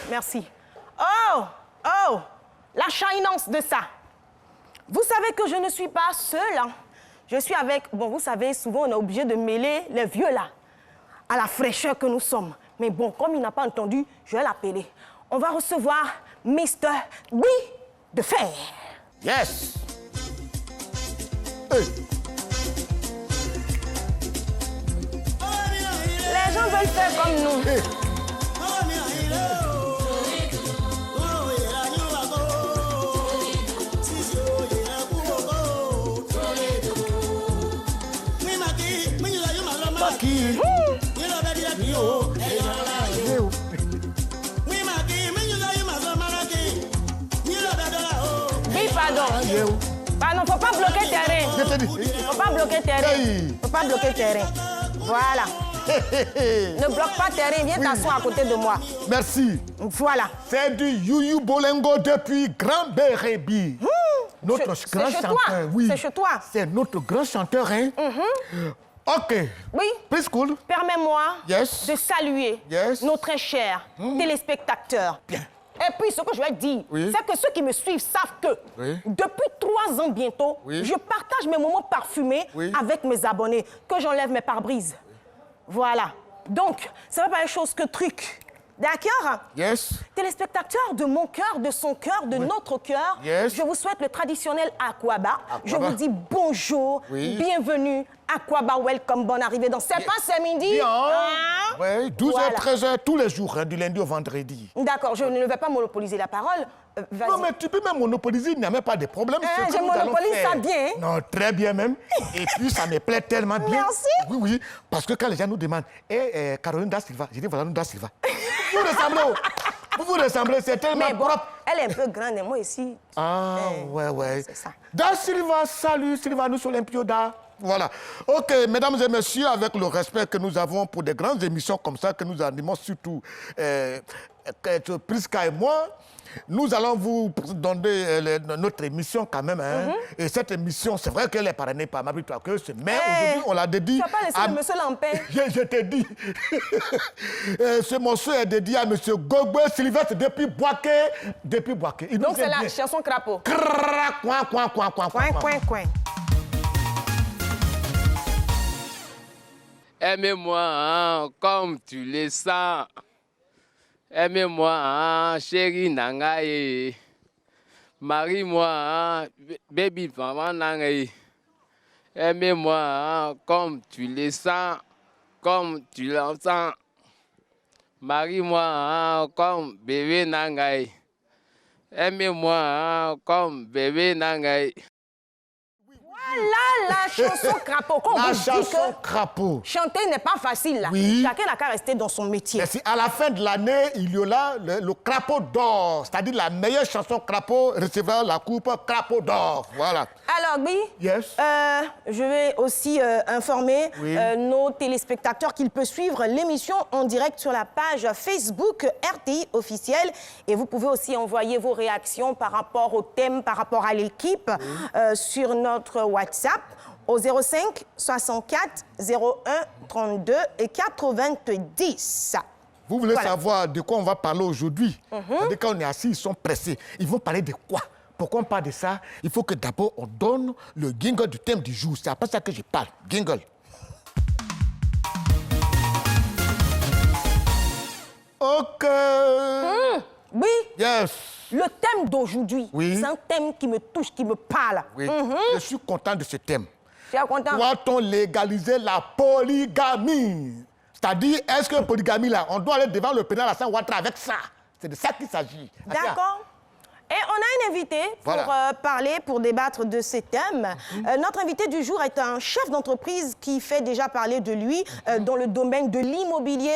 Merci. Oh, la chahinance de ça. Vous savez que je ne suis pas seule. Hein. Je suis avec... Bon, vous savez, souvent, on est obligé de mêler les vieux, là, à la fraîcheur que nous sommes. Mais bon, comme il n'a pas entendu, je vais l'appeler. On va recevoir Mr. Guy de Fer. Yes. Hey. Les gens veulent faire comme nous. Hey. Oui, pardon, faut pas bloquer terrain. Faut pas bloquer terrain. Faut pas bloquer terrain. Voilà. Ne bloque pas terrain, viens t'asseoir à côté de moi. Merci. Voilà. C'est du Yuyu Bolengo depuis Grand Bérébi. Notre grand chanteur, oui. C'est chez toi. C'est notre grand chanteur, hein. OK. Oui. Please cool. Permets-moi Yes. de saluer nos très chers téléspectateurs. Bien. Et puis, ce que je vais dire, c'est que ceux qui me suivent savent que depuis 3 ans bientôt, je partage mes moments parfumés avec mes abonnés, que j'enlève mes pare-brises. Voilà. Donc, ça va pas les choses que truc. D'accord? Yes. Téléspectateurs de mon cœur, de son cœur, de notre cœur, je vous souhaite le traditionnel Aquaba. Je vous dis bonjour, bienvenue, Aquaba, welcome, bonne arrivée dans C'est pas ce midi. Bien. Hein? Oui, 12h, 13h, tous les jours, hein, du lundi au vendredi. D'accord, je ne vais pas monopoliser la parole. Non, mais tu peux même monopoliser, il n'y a même pas de problème. Je monopolise ça bien. Non, très bien même. Et puis, ça me plaît tellement bien. Merci. Oui, parce que quand les gens nous demandent, Caroline Da Silva, je dis, voilà, nous Da Silva. Vous ressemblez, vous vous ressemblez, c'est tellement propre. Elle est un peu grande et moi ici. Ah, ouais. C'est ça. Da Silva, salut, Sylvanus Olympioda. Voilà. OK, mesdames et messieurs, avec le respect que nous avons pour des grandes émissions comme ça, que nous animons surtout Prisca et moi, nous allons vous donner notre émission quand même. Hein. Et cette émission, c'est vrai qu'elle est parrainée par Marie Toakeuse, mais aujourd'hui, on l'a dédié... Tu n'as pas laissé le monsieur Lampin. Je t'ai dit. Ce morceau est dédié à monsieur Gogbe Sylvestre depuis Boaké. Donc c'est la chanson Crapaud. Coin. Aimez-moi hein, comme tu le sens. Aimez-moi, hein, chérie Nangaye. Marie-moi, hein, baby maman Nangaye. Aimez-moi hein, comme tu le sens, comme tu l'entends. Marie-moi hein, comme bébé Nangaye. Aimez-moi hein, comme bébé Nangaye. Voilà la chanson Crapaud. La chanson Crapaud. Chanter n'est pas facile, là. Oui. Chacun n'a qu'à rester dans son métier. Et si à la fin de l'année, il y aura le Crapaud d'or, c'est-à-dire la meilleure chanson Crapaud recevra la coupe Crapaud d'or. Voilà. Alors, Guy, je vais aussi informer nos téléspectateurs qu'ils peuvent suivre l'émission en direct sur la page Facebook RTI officielle. Et vous pouvez aussi envoyer vos réactions par rapport au thème, par rapport à l'équipe, sur notre WhatsApp au 05 64 01 32 et 90. Vous voulez savoir de quoi on va parler aujourd'hui? Quand on est assis, ils sont pressés. Ils vont parler de quoi? Pourquoi on parle de ça? Il faut que d'abord on donne le jingle du thème du jour. C'est après ça que je parle. Jingle. OK. Oui. Yes. Le thème d'aujourd'hui, c'est un thème qui me touche, qui me parle. Oui. Je suis content de ce thème. Tu es content? Doit-on légaliser la polygamie? C'est-à-dire, est-ce que la polygamie, là, on doit aller devant le pénal à Saint-Ouattara avec ça? C'est de ça qu'il s'agit. D'accord. Et on a un invité pour parler, pour débattre de ces thèmes. Notre invité du jour est un chef d'entreprise qui fait déjà parler de lui dans le domaine de l'immobilier,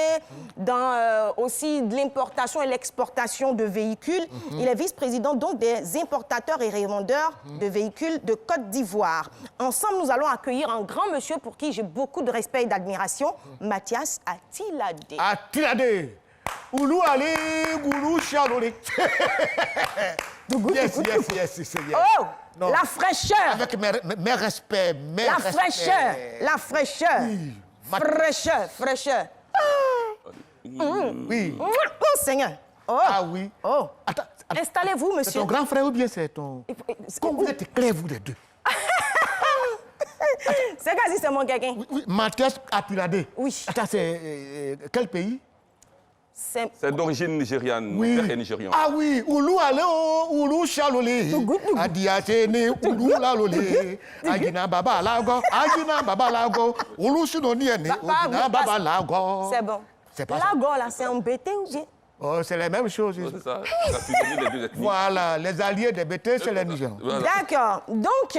dans aussi de l'importation et l'exportation de véhicules. Il est vice-président donc des importateurs et revendeurs de véhicules de Côte d'Ivoire. Ensemble, nous allons accueillir un grand monsieur pour qui j'ai beaucoup de respect et d'admiration, Mathias Atilade. Atilade. Oulou Ali, Goulou Chialolé. Yes. Oh, non. La fraîcheur. Avec mes respects, La fraîcheur. Oui. Fraîcheur. Oui. Oh, Seigneur. Oh. Ah oui. Oh. Attends, Installez-vous, c'est monsieur. ton grand frère ou bien c'est ton... Comme vous êtes clairs, vous les deux. C'est quasi c'est mon quelqu'un. Oui, Mathias Apiladé. Oui. Attends, c'est quel pays? C'est d'origine nigériane. Oui. Mon père est nigérian. Ah oui, Oulou Aleo, Oulou Chalolé. Adiatene, Oulou Lalolé. Agina Baba Lago, Agina Baba Lago. Oulou Sunoniene, Agina Baba Lago. C'est bon. C'est pas ça. Lago, là, c'est un BT ou bien? Oh, c'est la même chose. C'est ça. La fusionné des deux ethnies. Voilà, les alliés des BT, c'est les Nigérians. Voilà. D'accord. Donc,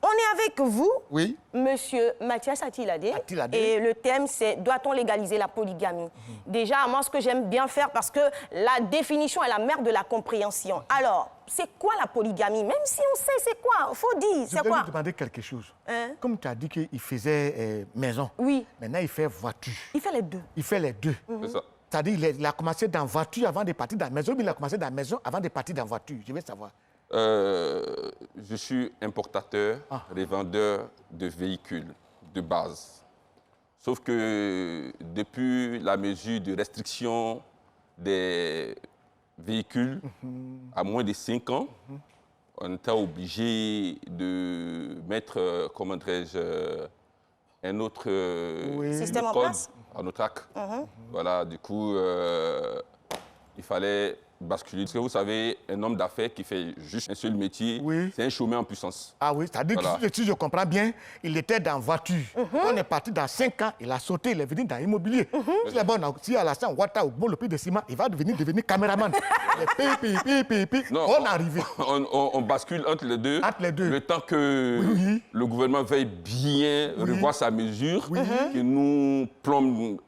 on est avec vous, Oui. Monsieur Mathias Atiladé. Atiladé. Et le thème, c'est « Doit-on légaliser la polygamie ?» Déjà, moi, ce que j'aime bien faire, parce que la définition est la mère de la compréhension. Alors, c'est quoi la polygamie? Même si on sait c'est quoi, faut dire, Je c'est vais quoi? vous demander quelque chose. Hein? Comme tu as dit qu'il faisait maison, Oui. maintenant il fait voiture. Il fait les deux. Il fait les deux. C'est ça. C'est-à-dire il a commencé dans voiture avant de partir dans la maison, mais il a commencé dans la maison avant de partir dans voiture. Je veux savoir. Je suis importateur, revendeur de véhicules de base. Sauf que depuis la mesure de restriction des véhicules à moins de 5 ans, on était obligé de mettre, comment dirais-je, un autre Système en code place. à notre acte. Voilà, du coup, il fallait basculer. Parce que vous savez, un homme d'affaires qui fait juste un seul métier, Oui. c'est un chômeur en puissance. Ah oui, c'est-à-dire Voilà. que si je comprends bien, il était dans voiture. On est parti dans 5 ans, il a sauté, il est venu dans l'immobilier. Si à la fin, Ouattara ou le prix de ciment, il va devenir caméraman. Non, On est arrivé. On bascule entre les deux. Entre les deux. Le temps que Oui. le gouvernement veuille bien revoir sa mesure, que nous plombe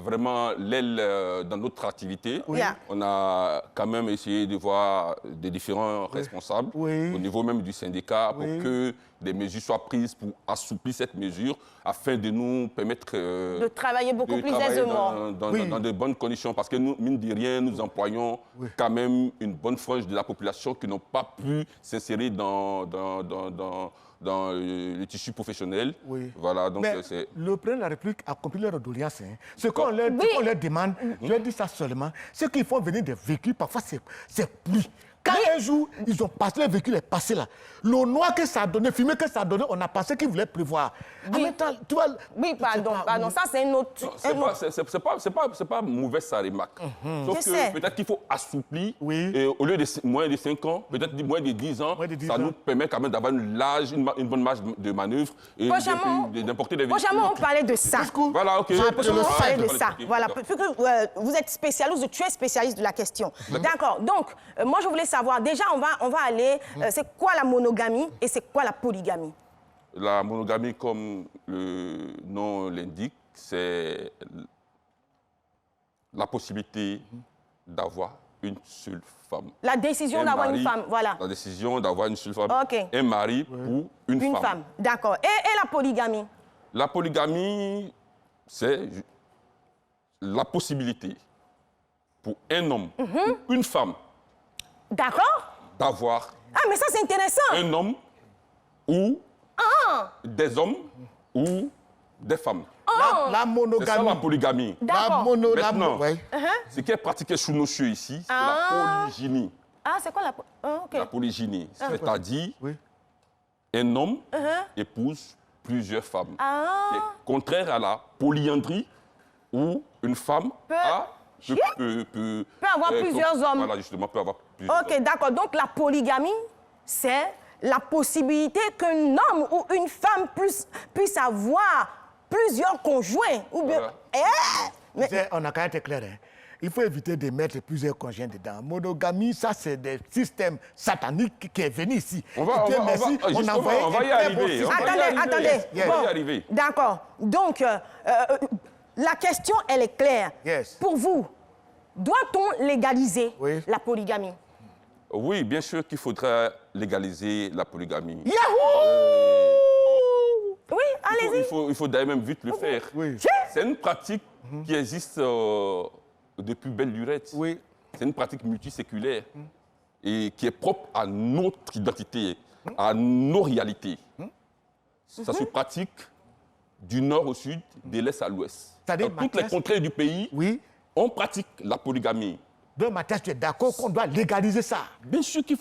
vraiment l'aile dans notre activité. Oui. On a quand même essayé de voir des différents responsables Oui. au niveau même du syndicat pour que des mesures soient prises pour assouplir cette mesure afin de nous permettre De travailler beaucoup de plus travailler aisément. dans de bonnes conditions. Parce que nous, mine de rien, nous employons quand même une bonne frange de la population qui n'ont pas pu s'insérer dans le tissu professionnel. Oui. Voilà, donc Mais c'est... le président de la République a accompli leur doléance. Ce qu'on leur demande, je leur dis ça seulement, c'est qu'ils font venir des véhicules, parfois c'est pluie. Quand un jour, ils ont passé, le véhicule est passé là. Le noir que ça a donné, fumée que ça a donné, on a pensé qu'ils voulaient prévoir. En même temps, tu vois... Oui, pardon, ça c'est un autre... C'est pas mauvais sa remarque. Sauf Je sais. que peut-être qu'il faut assouplir. Oui. Et au lieu de moins de 5 ans, peut-être moins de 10 ans, Moins de 10 ça ans. nous permet quand même d'avoir une bonne marge de manœuvre et d'importer des véhicules. Prochainement, on parlait de ça. Voilà, ok. Prochainement, on parlait de Allez, ça. ok, Voilà, d'accord. puisque vous êtes spécialiste, tu es spécialiste de la question. D'accord. Donc, moi, je voulais savoir, déjà, on va aller, c'est quoi la monogamie et c'est quoi la polygamie? La monogamie, comme le nom l'indique, c'est la possibilité d'avoir une seule femme. La décision Un d'avoir une mari, femme, voilà. La décision d'avoir une seule femme. Ok. Un mari pour une Une femme. femme, d'accord. Et la polygamie? La polygamie, c'est la possibilité pour un homme ou une femme D'accord. d'avoir Ah, mais ça, c'est intéressant. un homme ou des hommes ou des femmes. La C'est ça monogamie. la polygamie. D'accord. Maintenant, ouais. ce qui est pratiqué sous nos cieux ici, c'est Ah. la polygynie. Ah, c'est quoi la... ok. La polygynie, c'est-à-dire Oui. un homme épouse plusieurs femmes. Ah. C'est contraire à la polyandrie où une femme peut avoir plusieurs hommes. Voilà, justement, peut avoir plusieurs hommes. Ok, d'accord. Donc, la polygamie, c'est la possibilité qu'un homme ou une femme puisse avoir plusieurs conjoints. Ou bien... Voilà. Mais... On a quand même été clair. Hein. Il faut éviter de mettre plusieurs conjoints dedans. Monogamie, ça, c'est des systèmes sataniques qui est venu ici. On va Dieu merci, justement, a envoyé on va y un très beau arriver. système. On va y arriver. Attendez. On va y arriver. D'accord. Donc, la question, elle est claire. Yes. Pour vous, doit-on légaliser Oui. la polygamie? Oui, bien sûr qu'il faudrait légaliser la polygamie. Oui, allez-y. Il faut d'ailleurs même vite le faire. Oui. C'est une pratique qui existe depuis belle lurette. Oui. C'est une pratique multiséculaire et qui est propre à notre identité, à nos réalités. Ça se pratique du nord au sud, de l'est à l'ouest. C'est-à-dire, Dans toutes les Mathias- contrées du pays, Oui. on pratique la polygamie. Donc, Mathias, tu es d'accord qu'on doit légaliser ça? Bien sûr il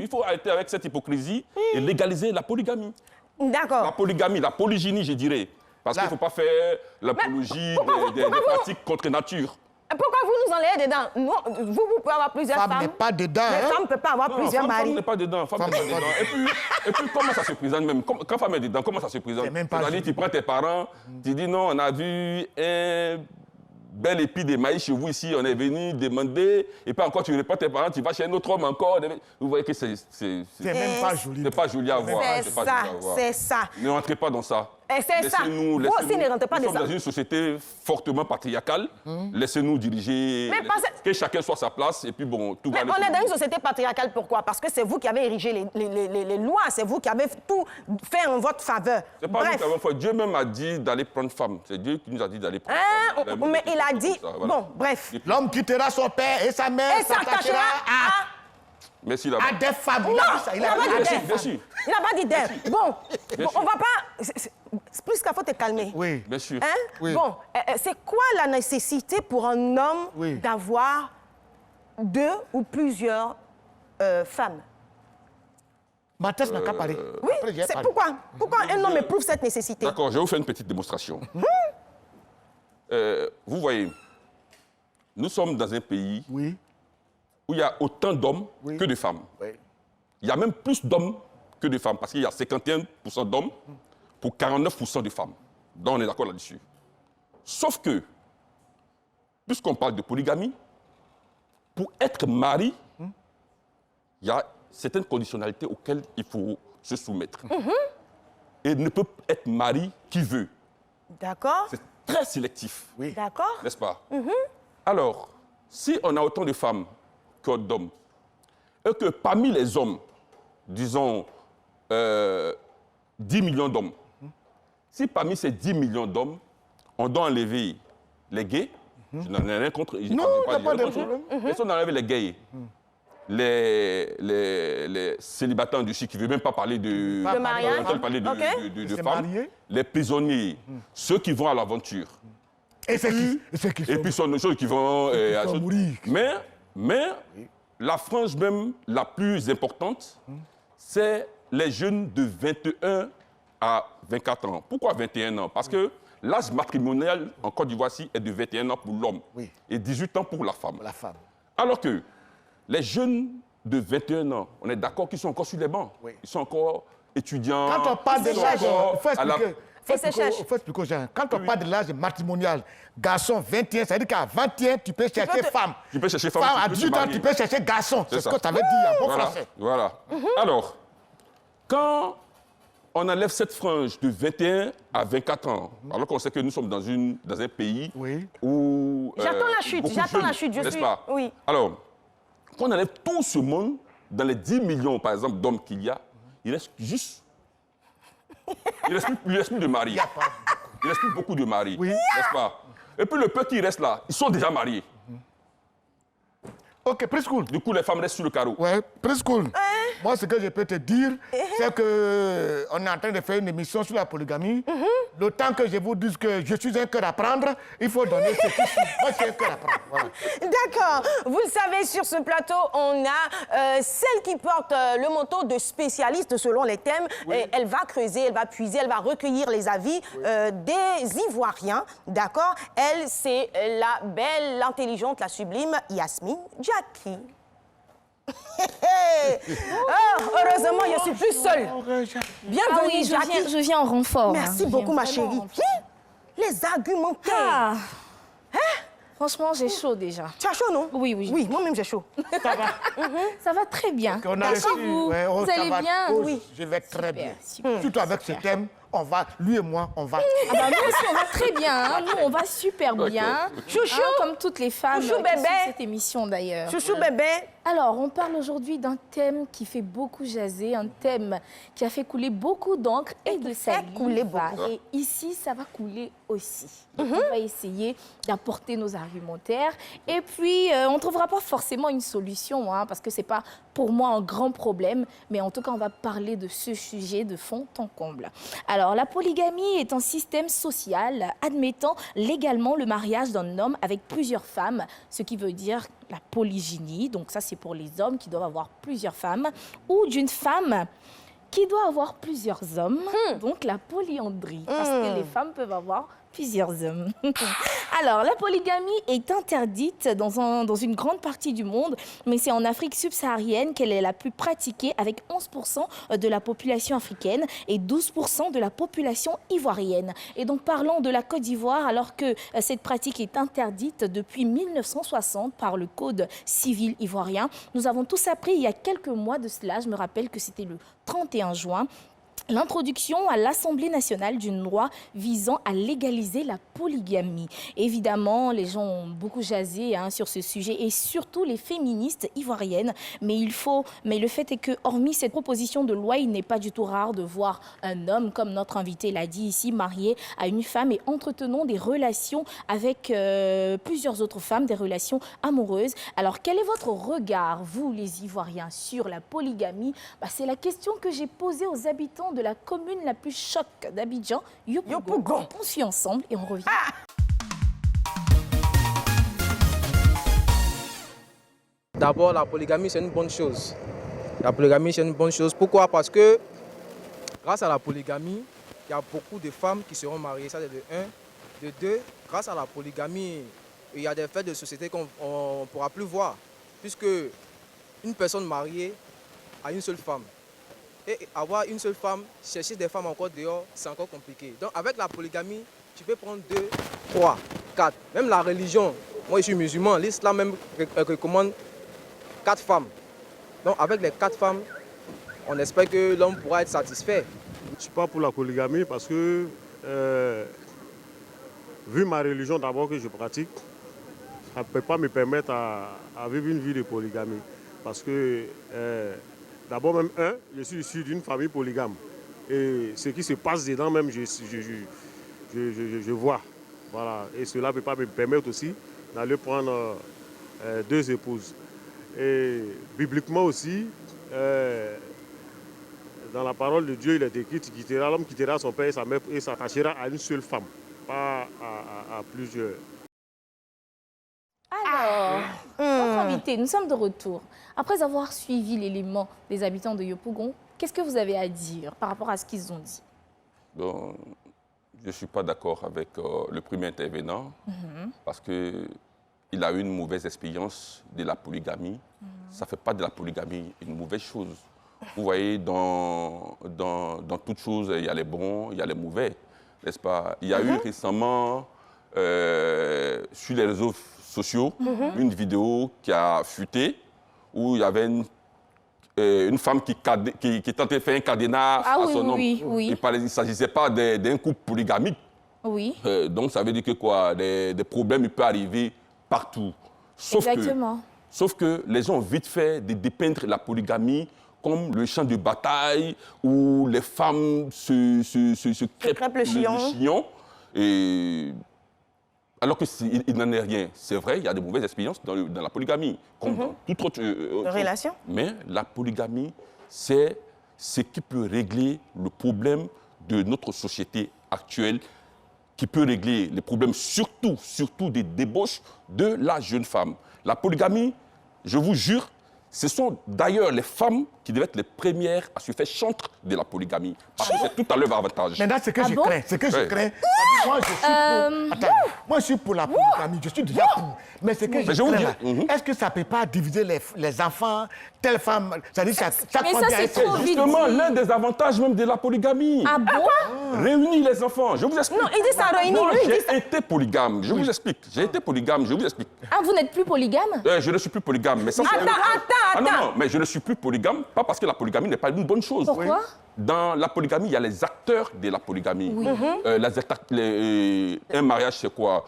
faut arrêter avec cette hypocrisie et légaliser la polygamie. D'accord. La polygamie, la polygynie, je dirais. Parce qu'il ne faut pas faire l'apologie des pratiques contre nature. Pourquoi vous nous enlevez dedans? Nous, vous pouvez avoir plusieurs femmes. Femme n'est pas dedans. Les femmes ne peuvent pas avoir plusieurs maris. Femme n'est pas dedans. Femme n'est pas dedans. Et puis, comment ça se présente même? Quand femme est dedans, comment ça se présente? C'est-à-dire, tu prends tes parents, tu dis non, on a vu un bel épi de maïs chez vous ici, on est venu demander, et puis encore tu réponds tes parents, tu vas chez un autre homme encore. Vous voyez que c'est même pas joli. C'est pas joli à voir. C'est ça. Ne rentrez pas dans ça. C'est ça. Vous aussi ne rentrez pas dans ça. Nous sommes dans une société fortement patriarcale. Laissez-nous diriger, que chacun soit à sa place, et puis bon, tout va aller. On est dans une société patriarcale, pourquoi? Parce que c'est vous qui avez érigé les lois, c'est vous qui avez tout fait en votre faveur. C'est pas nous qui avons fait. Dieu même a dit d'aller prendre femme. C'est Dieu qui nous a dit d'aller prendre femme. Mais il a dit... Bon, bref. L'homme quittera son père et sa mère s'attachera à... Merci là-bas. À des femmes. Non, il n'a pas dit des femmes. Il n'a pas dit des. Bon, on va pas... Plus qu'il faut te calmer. Oui. Bien sûr. Hein? Oui. Bon, c'est quoi la nécessité pour un homme d'avoir 2 ou plusieurs femmes? Mathias n'a qu'à parler. Oui, c'est pourquoi? Pourquoi un homme éprouve cette nécessité? D'accord, je vais vous faire une petite démonstration. Vous voyez, nous sommes dans un pays où il y a autant d'hommes que de femmes. Il y a même plus d'hommes que de femmes, parce qu'il y a 51% d'hommes pour 49% de femmes. Donc on est d'accord là-dessus. Sauf que, puisqu'on parle de polygamie, pour être mari, il y a certaines conditionnalités auxquelles il faut se soumettre. Et ne peut être mari qui veut. D'accord. C'est très sélectif. D'accord. N'est-ce pas? Alors, si on a autant de femmes que d'hommes, et que parmi les hommes, disons 10 millions d'hommes, si parmi ces 10 millions d'hommes, on doit enlever les gays, je n'en ai rien contre. Non, il n'y a pas de problème. Mais si on enlève les gays, les célibataires du qui ne veulent même pas parler de mariage, parler de femmes, les prisonniers, ceux qui vont à l'aventure. Et puis ceux qui vont mourir. Mais la frange même la plus importante, c'est les jeunes de 21 à 24 ans. Pourquoi 21 ans? Parce que l'âge matrimonial en Côte d'Ivoire est de 21 ans pour l'homme et 18 ans pour la femme. Alors que les jeunes de 21 ans, on est d'accord qu'ils sont encore sur les bancs. Ils sont encore étudiants. Quand on parle de l'âge, il faut expliquer aux gens. Quand on parle de l'âge matrimonial, garçon 21, ça veut dire qu'à 21, tu peux chercher femme. Tu peux chercher femme. Femme à 18 ans, tu peux chercher garçon. C'est ce que ça veut dire en bon français. Voilà. Alors, quand on enlève cette frange de 21 à 24 ans, alors qu'on sait que nous sommes dans un pays où... J'attends la chute, je suis... Pas? Oui. Alors, quand on enlève tout ce monde, dans les 10 millions, par exemple, d'hommes qu'il y a, il reste juste... Il ne reste plus de maris. Il reste plus beaucoup de maris, n'est-ce pas? Et puis le peu qui reste là, ils sont déjà mariés. Ok, preschool. Du coup, les femmes restent sur le carreau. Ouais, preschool. Moi, ce que je peux te dire, c'est qu'on est en train de faire une émission sur la polygamie. Le temps que je vous dise que je suis un cœur à prendre, il faut donner ce qui suit. Moi, je suis un cœur à prendre. Voilà. D'accord. Vous le savez, sur ce plateau, on a celle qui porte le manteau de spécialiste selon les thèmes. Et elle va creuser, elle va puiser, elle va recueillir les avis des Ivoiriens. D'accord? Elle, c'est la belle, l'intelligente, la sublime Yasmine Jackie. Heureusement, je suis plus seule. Bienvenue, Jackie. Je viens en renfort. Merci beaucoup, ma chérie. Les argumentaires. Franchement, j'ai chaud déjà. Tu as chaud, non? Oui. Oui, moi-même, j'ai chaud. Ça va? Ça va très bien. On a reçu, vous allez bien? Oui. Je vais très bien. Surtout avec ce thème, on va, lui et moi, on va... Ah bah nous aussi, on va très bien. Hein. Nous, on va super bien. Chouchou. Comme toutes les femmes Chouchou, qui bébé. suivent cette émission, d'ailleurs. Chouchou, bébé. Alors, on parle aujourd'hui d'un thème qui fait beaucoup jaser, un thème qui a fait couler beaucoup d'encre et de salive. Couler beaucoup. Et ici, ça va couler aussi. On va essayer d'apporter nos argumentaires. Et puis, on ne trouvera pas forcément une solution, hein, parce que ce n'est pas pour moi un grand problème. Mais en tout cas, on va parler de ce sujet de fond en comble. Alors, Alors, la polygamie est un système social admettant légalement le mariage d'un homme avec plusieurs femmes, ce qui veut dire la polygynie. Donc ça, c'est pour les hommes qui doivent avoir plusieurs femmes, ou d'une femme qui doit avoir plusieurs hommes, donc la polyandrie, parce que les femmes peuvent avoir plusieurs hommes. Alors, la polygamie est interdite dans une grande partie du monde, mais c'est en Afrique subsaharienne qu'elle est la plus pratiquée, avec 11% de la population africaine et 12% de la population ivoirienne. Et donc, parlons de la Côte d'Ivoire, alors que cette pratique est interdite depuis 1960 par le Code civil ivoirien. Nous avons tous appris il y a quelques mois de cela, je me rappelle que c'était le 31 juin, l'introduction à l'Assemblée nationale d'une loi visant à légaliser la polygamie. Évidemment, les gens ont beaucoup jasé sur ce sujet, et surtout les féministes ivoiriennes. Mais le fait est que, hormis cette proposition de loi, il n'est pas du tout rare de voir un homme, comme notre invité l'a dit ici, marié à une femme et entretenant des relations avec plusieurs autres femmes, des relations amoureuses. Alors, quel est votre regard, vous les Ivoiriens, sur la polygamie? C'est la question que j'ai posée aux habitants de la commune la plus choc d'Abidjan, Yopougon. On suit ensemble et on revient. D'abord, la polygamie, c'est une bonne chose. La polygamie, c'est une bonne chose. Pourquoi? Parce que grâce à la polygamie, il y a beaucoup de femmes qui seront mariées. Ça, c'est de 1. De 2, grâce à la polygamie, il y a des faits de société qu'on ne pourra plus voir. Puisque une personne mariée a une seule femme. Et avoir une seule femme, chercher des femmes encore dehors, c'est encore compliqué. Donc avec la polygamie, tu peux prendre 2, 3, 4. Même la religion, moi je suis musulman, l'islam même recommande 4 femmes. Donc avec les 4 femmes, on espère que l'homme pourra être satisfait. Je ne suis pas pour la polygamie parce que, vu ma religion d'abord que je pratique, ça ne peut pas me permettre à vivre une vie de polygamie. Parce que d'abord, même je suis issu d'une famille polygame. Et ce qui se passe dedans, même, je vois. Voilà. Et cela ne peut pas me permettre aussi d'aller prendre 2 épouses. Et bibliquement aussi, dans la parole de Dieu, il est écrit que l'homme quittera son père et sa mère et s'attachera à une seule femme, pas à plusieurs. Alors, notre invité, nous sommes de retour. Après avoir suivi l'élément des habitants de Yopougon, qu'est-ce que vous avez à dire par rapport à ce qu'ils ont dit? Donc, je ne suis pas d'accord avec le premier intervenant parce qu'il a eu une mauvaise expérience de la polygamie. Ça ne fait pas de la polygamie une mauvaise chose. Vous voyez, dans toutes choses, il y a les bons, il y a les mauvais, n'est-ce pas? Il y a eu récemment, sur les réseaux sociaux, une vidéo qui a fuité où il y avait une femme qui tentait de faire un cadenas à son homme. Il ne s'agissait pas d'un couple polygamique. Oui. Donc ça veut dire que quoi? Des problèmes ils peuvent arriver partout. Sauf que les gens ont vite fait de dépeindre la polygamie comme le champ de bataille où les femmes se crêpent le chignon. Et alors qu'il n'en est rien. C'est vrai, il y a de mauvaises expériences dans la polygamie, comme dans toute autre relation. Mais la polygamie, c'est ce qui peut régler le problème de notre société actuelle, qui peut régler les problèmes surtout des débauches de la jeune femme. La polygamie, je vous jure, ce sont d'ailleurs les femmes qui devaient être les premières à se faire chantre de la polygamie. Parce que c'est tout à leur avantage. Maintenant, ce que je crains, moi, je suis pour la polygamie, je suis déjà pour. Mais ce que je crains, est-ce que ça ne peut pas diviser les enfants, telle femme, c'est-à-dire c'est justement l'un des avantages même de la polygamie. Ah bon? Réunir les enfants, je vous explique. Non, il dit ça réunit. J'ai été polygame, je vous explique. J'ai été polygame, je vous explique. Ah, vous n'êtes plus polygame? Je ne suis plus polygame. Mais ça, Attends. Non, mais je ne suis plus polygame, pas parce que la polygamie n'est pas une bonne chose. Pourquoi? Dans la polygamie, il y a les acteurs de la polygamie. Un mariage, c'est quoi?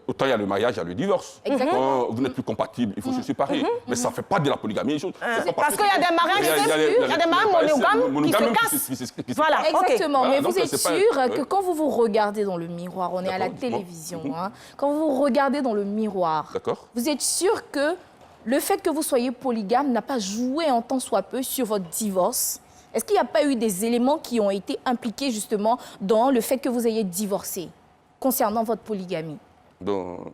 Autant il y a le mariage, il y a le divorce. Quand vous n'êtes plus compatibles, il faut se séparer. Mais ça ne fait pas de la polygamie. Parce qu'il y a des mariages monogames qui se cassent. Voilà, exactement. Mais vous êtes sûr que quand vous vous regardez dans le miroir, on est à la télévision, quand vous vous regardez dans le miroir, vous êtes sûr que le fait que vous soyez polygame n'a pas joué en tant soit peu sur votre divorce? Est-ce qu'il n'y a pas eu des éléments qui ont été impliqués justement dans le fait que vous ayez divorcé concernant votre polygamie? Donc,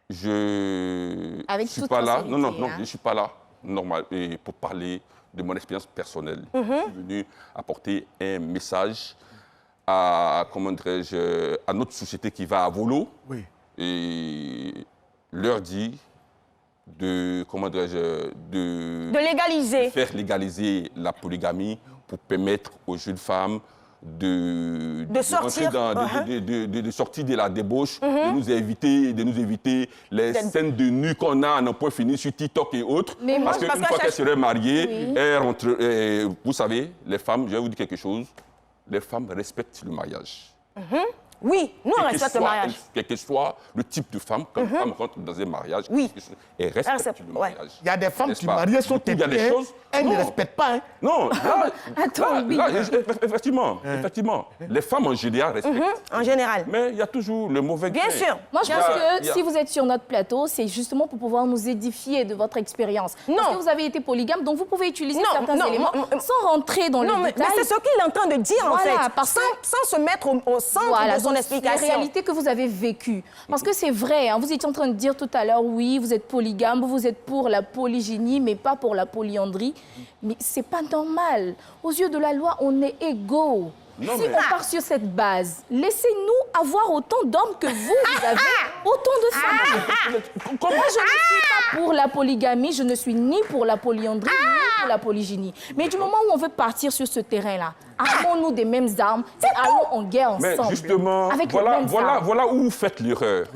je Avec suis toute pas là. sincérité, Non, hein. je suis pas là normal et pour parler de mon expérience personnelle. Je suis venu apporter un message à, comment dirais-je, à notre société qui va à volo et leur dire de, comment dirais-je, De légaliser. faire légaliser la polygamie pour permettre aux jeunes femmes de sortir. entrer de sortir de la débauche, de nous éviter les scènes de nu qu'on a à un point fini sur TikTok et autres. Mais moi, parce qu'une fois qu'elles seraient mariées, vous savez, les femmes, je vais vous dire quelque chose, les femmes respectent le mariage. Oui, nous on respecte le mariage. Quel que soit le type de femme, quand une femme rentre dans un mariage, elle respecte le mariage. Il y a des femmes N'est-ce qui pas? mariées sont Il y a des têtues, choses... elles ne Non. respectent pas. Hein. Non, Attends, effectivement, les femmes en général respectent. En général. Mais il y a toujours le mauvais Bien grain. sûr. moi, je pense que si vous êtes sur notre plateau, c'est justement pour pouvoir nous édifier de votre expérience. Parce que vous avez été polygame, donc vous pouvez utiliser certains éléments sans rentrer dans Non, le mais détail. c'est ce qu'il est en train de dire, en Voilà, fait. parce que- Sans se mettre au centre Voilà, de son donc, explication. les réalités que vous avez vécues. Parce que c'est vrai, hein, vous étiez en train de dire tout à l'heure, oui, vous êtes polygame, vous êtes pour la polygynie, mais pas pour la polyandrie. Mais c'est pas normal. Aux yeux de la loi, on est égaux. Non, Si mais- on part sur cette base, laissez-nous avoir autant d'hommes que vous avez autant de femmes. Moi, je ne suis pas pour la polygamie, je ne suis ni pour la polyandrie, ni pour la polygynie. Mais du moment où on veut partir sur ce terrain-là, armons-nous des mêmes armes et allons en guerre Mais ensemble. justement, Avec les mêmes armes. voilà où vous faites l'erreur.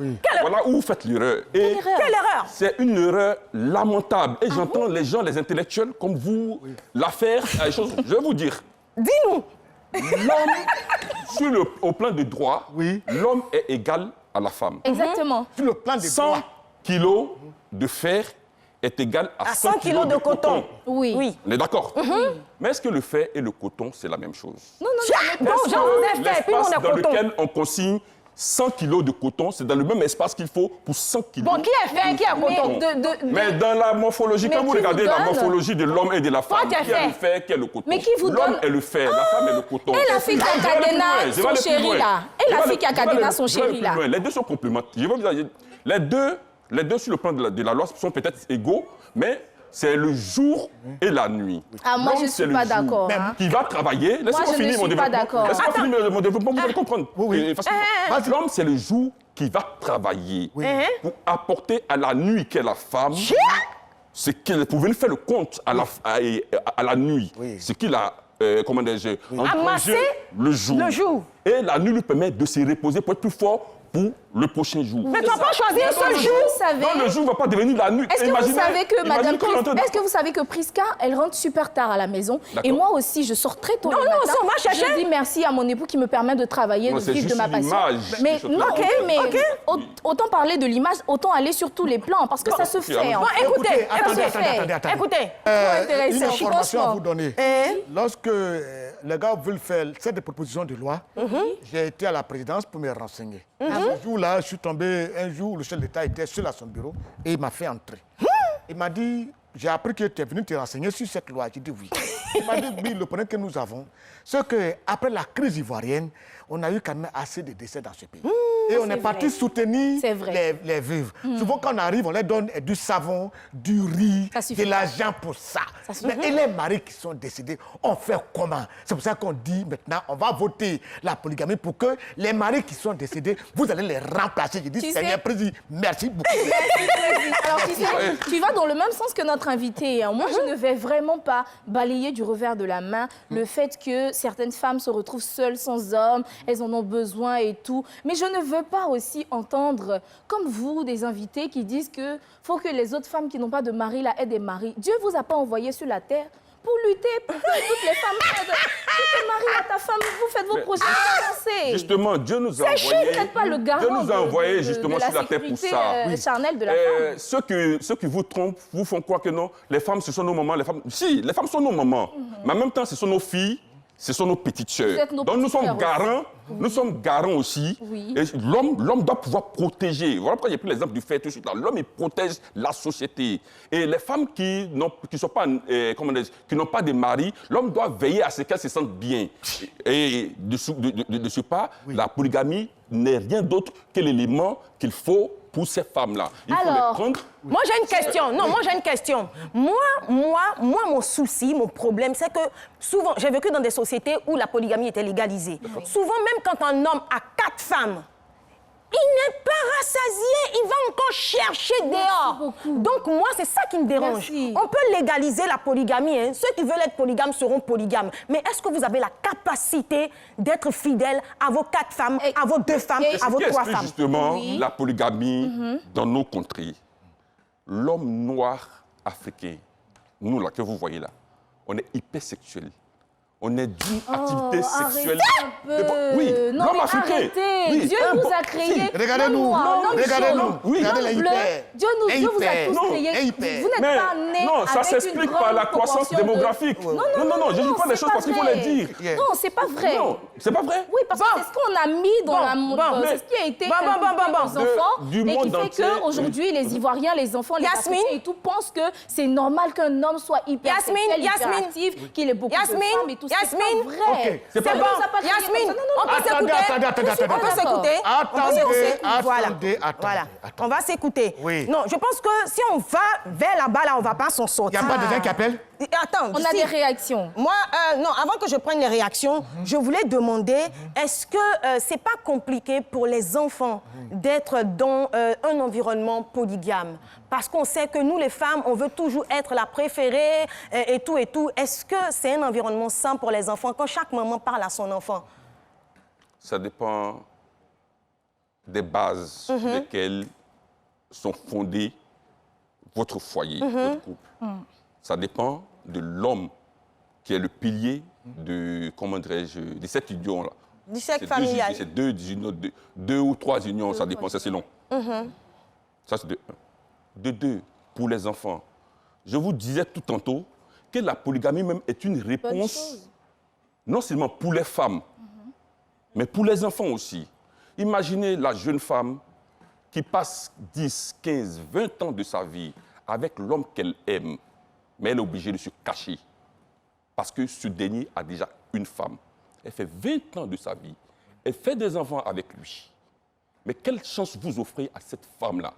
Voilà où vous faites l'erreur. Et Quelle erreur? Quelle erreur? c'est une erreur lamentable. Et j'entends les gens, les intellectuels comme vous, la faire. Je vais vous dire. Dis-nous. L'homme, au plan de droit, l'homme est égal à la femme. Exactement. Sur le plan des 100 droits. kilos de fer est égal à 100 kilos de coton. Oui. Oui. On est d'accord. Mais est-ce que le fer et le coton, c'est la même chose? Non, non, non. Donc, j'en ai fait, puis on L'espace a dans coton. lequel on consigne 100 kilos de coton, c'est dans le même espace qu'il faut pour 100 kilos. Bon, qui est fait, qui a coton? Mais dans la morphologie, Mais quand vous qui regardez vous la donne? morphologie de l'homme et de la femme, qui a qui a fait? le fer, qui a le coton? Mais qui vous L'homme donne? est le fer, la femme est le coton. Et la fille qui a Je vais aller plus cadenas loin, je vais son aller plus chéri, loin. là. Et la Je vais fille qui a aller- je vais cadenas aller- son je vais aller chéri, plus là. loin. Les deux sont complémentaires. Je vais vous dire, les deux sur le plan de la loi sont peut-être égaux, mais c'est le jour et la nuit. Ah, moi, L'homme, je c'est suis le pas jour d'accord, hein. qui va travailler. Laissez-moi je ne finir mon suis pas développement. d'accord, Laissez-moi hein. finir mon développement, vous allez comprendre. Oui. Facilement. L'homme, c'est le jour qui va travailler pour apporter à la nuit qu'est la femme. C'est qu'elle pouvait faire le compte à la nuit. Ce qu'il a, comment dirais-je, Amassé le jour. le jour. Et la nuit lui permet de se reposer pour être plus fort pour le prochain jour. Mais tu vas pas choisir un seul jour. Vous savez- Non, le jour ne va pas devenir la nuit. Est-ce que vous Imaginez- savez que imaginez Madame qu'on est en train de- Est-ce que vous savez que Prisca, elle rentre super tard à la maison et D'accord. moi aussi, je sors très tôt Non, le non, matin. on va chercher. Je dis merci à mon époux qui me permet de travailler, Non, de c'est vivre de juste ma passion. l'image Mais qui se non, trouve. mais autant parler de l'image, autant aller sur tous les plans parce que ça se fait. alors- en fait. Écoutez, Attendez. écoutez. intéressant. Une information à Franchement. vous donner. Lorsque les gars veulent faire cette proposition de loi, j'ai été à la présidence pour me renseigner. Ce jour-là, je suis tombé un jour où le chef d'État était seul à son bureau et il m'a fait entrer. Il m'a dit, j'ai appris que tu es venu te renseigner sur cette loi. J'ai dit oui. Il m'a dit, oui, le problème que nous avons, c'est qu'après la crise ivoirienne, on a eu quand même assez de décès dans ce pays. Et on est parti soutenir C'est vrai. les veuves. Souvent, quand on arrive, on leur donne du savon, du riz, Ça suffit de l'argent pour ça. Mais et les maris qui sont décédés, on fait comment? C'est pour ça qu'on dit maintenant, on va voter la polygamie pour que les maris qui sont décédés, vous allez les remplacer. Je dis, Tu Seigneur sais- Président, merci beaucoup. Alors, tu vas dans le même sens que notre invité. Hein. Moi, je ne vais vraiment pas balayer du revers de la main le fait que certaines femmes se retrouvent seules, sans hommes, elles en ont besoin et tout. Mais je ne veux pas aussi entendre, comme vous, des invités qui disent que faut que les autres femmes qui n'ont pas de mari la aient des maris. Dieu vous a pas envoyé sur la terre pour lutter pour que toutes les femmes aident. Si ton mari à ta femme, vous faites vos projets, vous avancez. Justement, Dieu nous a Sachez, envoyé. vous n'êtes pas le garant Dieu nous a envoyé de justement la sur la terre pour sécurité, ça. charnelle de la femme. Ceux qui vous trompent, vous font croire que non, les femmes, ce sont nos mamans. Les femmes, si, les femmes sont nos mamans. Mais en même temps, ce sont nos filles, ce sont nos petites Vous sœurs. êtes nos Donc nous petites sommes sœurs garants, nous sommes garants aussi. Oui. Et l'homme doit pouvoir protéger. Voilà pourquoi j'ai pris l'exemple du fait tout de suite là. L'homme, il protège la société. Et les femmes qui n'ont pas de mari, l'homme doit veiller à ce qu'elles se sentent bien. Et de ce pas, la polygamie n'est rien d'autre que l'élément qu'il faut pour ces femmes-là. Il faut les prendre. Moi, j'ai une question. Non, moi, j'ai une question. Moi, mon souci, mon problème, c'est que souvent, j'ai vécu dans des sociétés où la polygamie était légalisée. Souvent, même quand un homme a 4 femmes, il n'est pas rassasié, il va encore chercher dehors. Donc moi, c'est ça qui me dérange. Merci. On peut légaliser la polygamie. Hein. Ceux qui veulent être polygames seront polygames. Mais est-ce que vous avez la capacité d'être fidèle à vos 4 femmes, à vos 2 femmes, à vos 3 femmes? Justement, la polygamie dans nos contrées. L'homme noir africain, nous là, que vous voyez là, on est hypersexuel. On est d'une activité sexuelle. Oui, l'homme africain. Oui, Dieu nous a créés. Regardez-nous. Regardez-nous. Regardez les hyper. Dieu vous a tous créés. Vous n'êtes pas nés non, ça avec s'explique une par la grande croissance proportion démographique. Non, je dis pas des choses parce qu'il faut les dire. Non, c'est pas vrai. Non, c'est pas vrai. Oui, parce que c'est ce qu'on a mis dans la monde. C'est ce qui a été aux enfants du et monde qui fait entier. qu'aujourd'hui, les Ivoiriens, les enfants, les Africains et tout pensent que c'est normal qu'un homme soit hyper sexuel, hyper actif, qu'il ait beaucoup de femmes et tout. C'est pas vrai. C'est bon. Yasmine, on peut s'écouter. On peut s'écouter. Voilà. On va s'écouter. Oui. Non, je pense que si on va vers là-bas, là, on ne va pas s'en Il sortir. n'y a pas de gens qui appellent? Attends, On a des réactions. Moi, non, avant que je prenne les réactions, je voulais demander, est-ce que c'est pas compliqué pour les enfants d'être dans un environnement polygame? Parce qu'on sait que nous, les femmes, on veut toujours être la préférée et tout et tout. Est-ce que c'est un environnement sain pour les enfants quand chaque maman parle à son enfant? Ça dépend des bases sur lesquelles sont fondés votre foyer, votre couple. Ça dépend de l'homme qui est le pilier de, comment dirais-je, de cette union-là. Du cercle familial. C'est deux ou trois unions, ça dépend, c'est long. Ça, c'est de un. De deux, pour les enfants. Je vous disais tout tantôt que la polygamie même est une réponse, non seulement pour les femmes, mais pour les enfants aussi. Imaginez la jeune femme qui passe 10, 15, 20 ans de sa vie avec l'homme qu'elle aime, mais elle est obligée de se cacher parce que ce dernier a déjà une femme. Elle fait 20 ans de sa vie. Elle fait des enfants avec lui. Mais quelle chance vous offrez à cette femme-là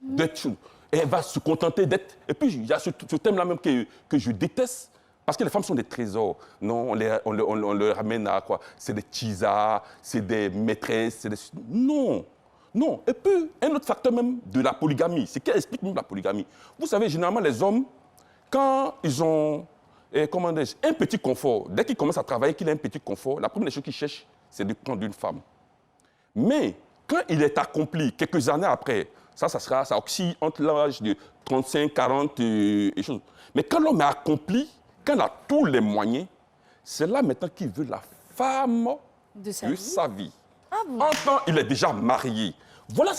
d'être... Elle va se contenter d'être... Et puis, il y a ce thème-là même que je déteste, parce que les femmes sont des trésors. Non, on les ramène à quoi? C'est des tchisas, c'est des maîtresses, c'est des... Non, non. Et puis, un autre facteur même de la polygamie, c'est qu'elle explique même la polygamie. Vous savez, généralement, les hommes, quand ils ont un petit confort, dès qu'ils commencent à travailler, qu'il a un petit confort, la première chose qu'ils cherchent, c'est de prendre une femme. Mais quand il est accompli, quelques années après, ça oscille entre l'âge de 35, 40 et choses. Mais quand l'homme est accompli, quand il a tous les moyens, c'est là maintenant qu'il veut la femme de sa vie. Ah bon? En temps, il est déjà marié. Voilà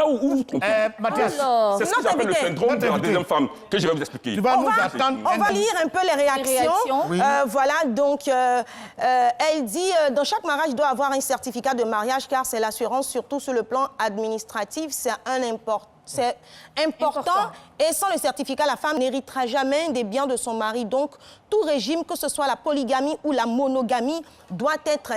où vous vous trompez. Mathias, c'est ce que j'appelle le syndrome de la deuxième femme, que je vais vous expliquer. Tu vas nous attendre. On va lire un peu les réactions. Oui. Voilà, donc, elle dit, dans chaque mariage, il doit avoir un certificat de mariage, car c'est l'assurance, surtout sur le plan administratif, c'est important. Et sans le certificat, la femme n'héritera jamais des biens de son mari. Donc, tout régime, que ce soit la polygamie ou la monogamie, doit être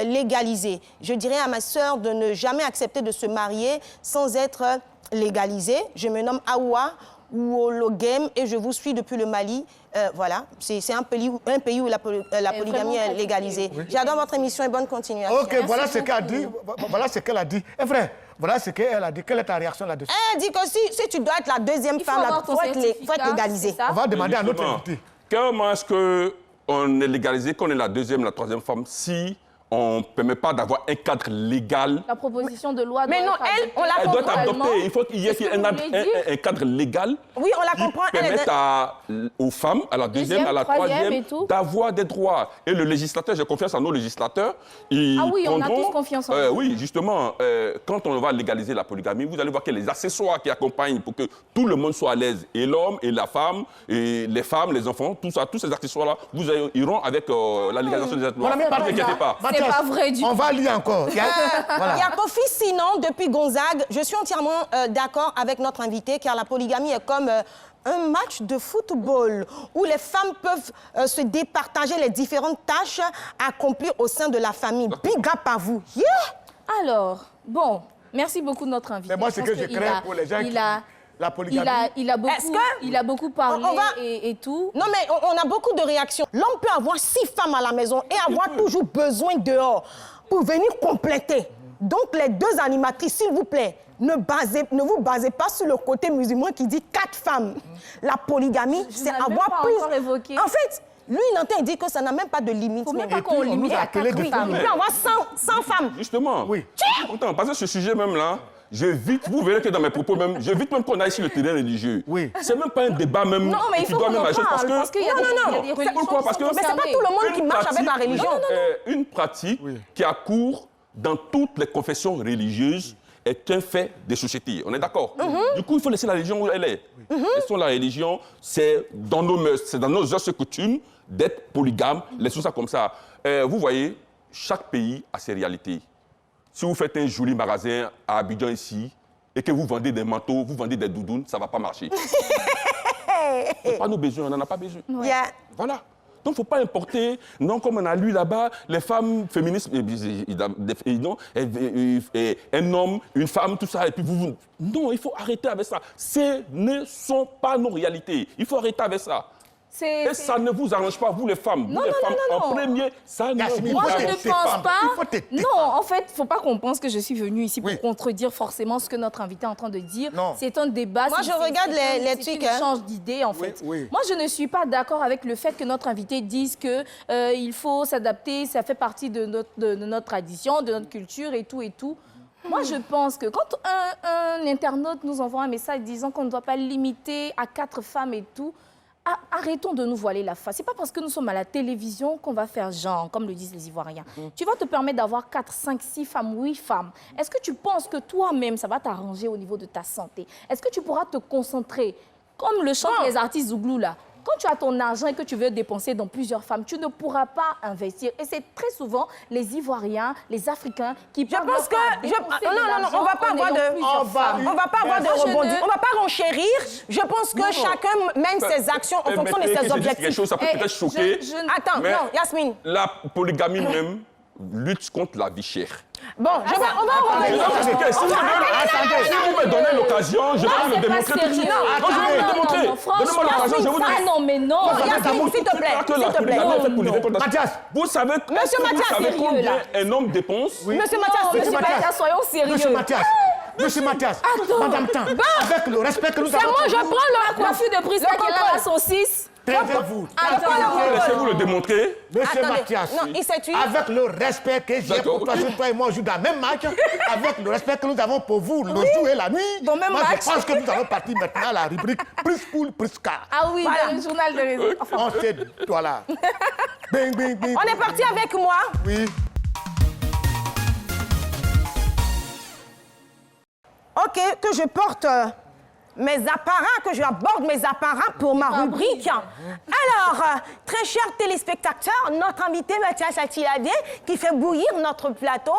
légalisé. Je dirais à ma sœur de ne jamais accepter de se marier sans être légalisée. Je me nomme Awa Ouologem et je vous suis depuis le Mali. Voilà, c'est un pays où la polygamie est légalisée. Oui. J'adore votre émission et bonne continuation. Ok, voilà ce qu'elle a dit. Voilà ce qu'elle a dit. Et frère, voilà ce qu'elle a dit. Quelle est ta réaction là-dessus? Elle dit que si tu dois être la deuxième femme, il faut être légalisé. On va demander à notre invité. Comment est-ce qu'on est légalisé, qu'on est la deuxième, la troisième femme, si on ne permet pas d'avoir un cadre légal. La proposition de loi Mais non, elle, on la Elle doit être comprend. adoptée. Il faut qu'il y ait un cadre légal Oui, on la qui comprend. Elle permette aux femmes, à la deuxième, à la troisième, d'avoir des droits. Et le législateur, j'ai confiance en nos législateurs. Ah oui, on a tous confiance en eux. Oui, justement, quand on va légaliser la polygamie, vous allez voir qu'il y a les accessoires qui accompagnent pour que tout le monde soit à l'aise. Et l'homme, et la femme, et les femmes, les enfants, tout ça, tous ces accessoires-là, vous iront avec la légalisation des lois. Ne vous inquiétez pas. C'est pas vrai du tout. On va lire encore. Il y a Kofi Sinon depuis Gonzague. Je suis entièrement d'accord avec notre invité car la polygamie est comme un match de football où les femmes peuvent se départager les différentes tâches à accomplir au sein de la famille. Big up à vous. Yeah! Alors, bon, merci beaucoup de notre invité. Mais moi, ce que je crains pour les gens qui... La polygamie. Il a beaucoup parlé et tout. Non, mais on a beaucoup de réactions. L'homme peut avoir 6 femmes à la maison et avoir toujours besoin dehors pour venir compléter. Donc, les 2 animatrices, s'il vous plaît, ne vous basez pas sur le côté musulman qui dit 4 femmes. La polygamie, c'est avoir plus... En fait, lui, il dit que ça n'a même pas de limite. Il ne faut même pas qu'on limite à 4 femmes. Il peut avoir 100 femmes. Justement. Oui. Pourtant, parce que ce sujet même là, j'évite, vous verrez que dans mes propos même, j'évite même qu'on aille sur le terrain religieux. Oui. C'est même pas un débat même. Non, mais il faut qu'on en parle, parce qu'il y a des religions. Pourquoi? Parce que mais c'est pas tout le monde qui marche avec la religion. Une pratique qui a cours dans toutes les confessions religieuses est un fait des sociétés. On est d'accord? Du coup, il faut laisser la religion où elle est. Laissons la religion, c'est dans nos mœurs, c'est dans nos us et coutumes d'être polygame. Laissons ça comme ça. Vous voyez, chaque pays a ses réalités. Si vous faites un joli magasin à Abidjan ici et que vous vendez des manteaux, vous vendez des doudounes, ça ne va pas marcher. Ce n'est pas nos besoins, on n'en a pas besoin. Yeah. Voilà. Donc, il ne faut pas importer, non, comme on a lu là-bas, les femmes féministes, un homme, une femme, tout ça, et puis vous... Non, il faut arrêter avec ça. Ce ne sont pas nos réalités. Il faut arrêter avec ça. Et ça ne vous arrange pas, vous les femmes. Non, vous les femmes, non. en premier, ça ne vous Moi, je arrange ne pense pas... Non, en fait, il ne faut pas qu'on pense que je suis venue ici pour contredire forcément ce que notre invité est en train de dire. C'est un débat. Moi, je regarde les trucs. C'est un échange d'idées, en fait. Moi, je ne suis pas d'accord avec le fait que notre invité dise qu'il faut s'adapter, ça fait partie de notre tradition, de notre culture et tout et tout. Moi, je pense que quand un internaute nous envoie un message disant qu'on ne doit pas limiter à 4 femmes et tout, arrêtons de nous voiler la face. Ce n'est pas parce que nous sommes à la télévision qu'on va faire genre, comme le disent les Ivoiriens. Tu vas te permettre d'avoir 4, 5, 6 femmes, 8 femmes. Est-ce que tu penses que toi-même, ça va t'arranger au niveau de ta santé? Est-ce que tu pourras te concentrer, comme le chantent les artistes Zouglou là? Quand tu as ton argent et que tu veux dépenser dans plusieurs femmes, tu ne pourras pas investir. Et c'est très souvent les Ivoiriens, les Africains qui... Je pense que... Non, on ne va pas avoir de... On va pas avoir de rebondir. On ne va pas renchérir. Je pense que chacun mène ses actions en fonction de ses objectifs. Quelque chose, ça peut peut-être choquer. Attends, non, Yasmine. La polygamie même lutte contre la vie chère. Bon, on va revenir. Si vous me donnez l'occasion, je vais vous le démontrer tout de suite. Je vais vous le démontrer. Donnez-moi l'occasion, je vous le démontre. Non, mais non. Yasmine, s'il te plaît. Mathias. Vous savez combien un homme dépense? Monsieur Mathias, soyons sérieux. Monsieur Mathias, Madame Tan, avec le respect que nous avons... C'est moi, je prends la coiffure de prise qui est là à son 6. Taisez-vous. Laissez-vous le démontrer. Monsieur Mathias, avec le respect que j'ai pour toi, toi et moi, on joue dans le même match, avec le respect que nous avons pour vous, le jour et la nuit, moi je pense que nous allons partir maintenant à la rubrique plus poule, plus car. Ah oui, dans le journal de réseau. On sait, voilà. Bing, bing, bing. On est parti avec moi. Oui. OK, que je porte mes apparats, que j'aborde mes apparats pour ma rubrique. Alors, très chers téléspectateurs, notre invité Mathias Atiladé, qui fait bouillir notre plateau.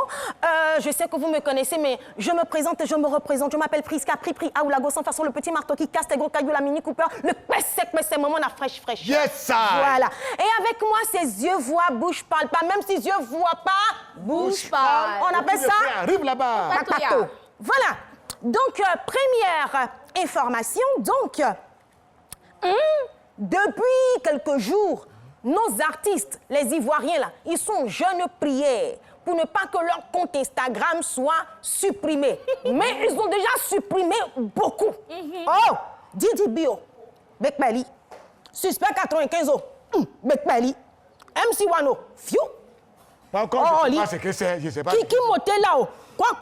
Je sais que vous me connaissez, mais je me présente et je me représente. Je m'appelle Priska Pripri Aoulago, sans façon, le petit marteau qui casse les gros cailloux, la Mini Cooper, le sec, mais c'est moment, la fraîche. Yes, sir. Voilà. Et avec moi, ses yeux voient, bouche parle pas. Même si yeux voient pas, bouche parle. On appelle ça... Arrive là-bas. Voilà. Donc, première information, depuis quelques jours, nos artistes, les Ivoiriens, là, ils sont jeunes prières pour ne pas que leur compte Instagram soit supprimé. Mais ils ont déjà supprimé beaucoup. Oh, Didi Bio, Bekmali, Suspect 95 Bekmali, MC Wano, Fiu, Par contre, je ne sais pas ce que c'est, je sais pas. Qui moté là-haut? Quoi,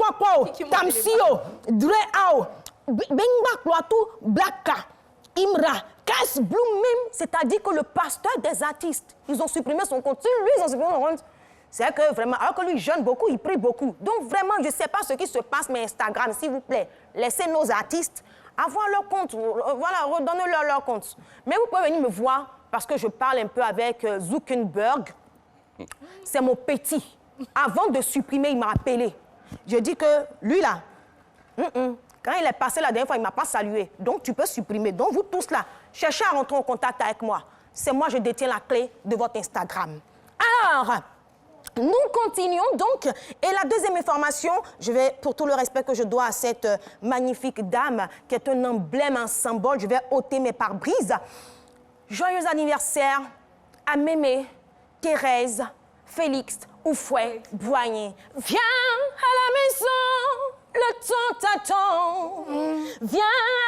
Tamsio, Dre-ao, Benga Kloatou, Blaka, Imra, Kas Bloom même, c'est-à-dire que le pasteur des artistes, ils ont supprimé son compte. Lui, ils ont supprimé son compte. C'est que vraiment, alors que lui jeûne beaucoup, il prie beaucoup. Donc vraiment, je ne sais pas ce qui se passe, mais Instagram, s'il vous plaît, laissez nos artistes avoir leur compte. Voilà, redonnez-leur leur compte. Mais vous pouvez venir me voir parce que je parle un peu avec Zuckerberg. C'est mon petit. Avant de supprimer, il m'a appelé. Je dis que lui là, quand il est passé la dernière fois, il ne m'a pas salué. Donc tu peux supprimer. Donc vous tous là, cherchez à rentrer en contact avec moi. C'est moi, je détiens la clé de votre Instagram. Alors, nous continuons donc. Et la deuxième information, je vais, pour tout le respect que je dois à cette magnifique dame, qui est un emblème, un symbole, je vais ôter mes pare-brises. Joyeux anniversaire à Mémé, Thérèse, Félix, Oufouet, Boigné. Viens à la maison, le temps t'attend. Viens à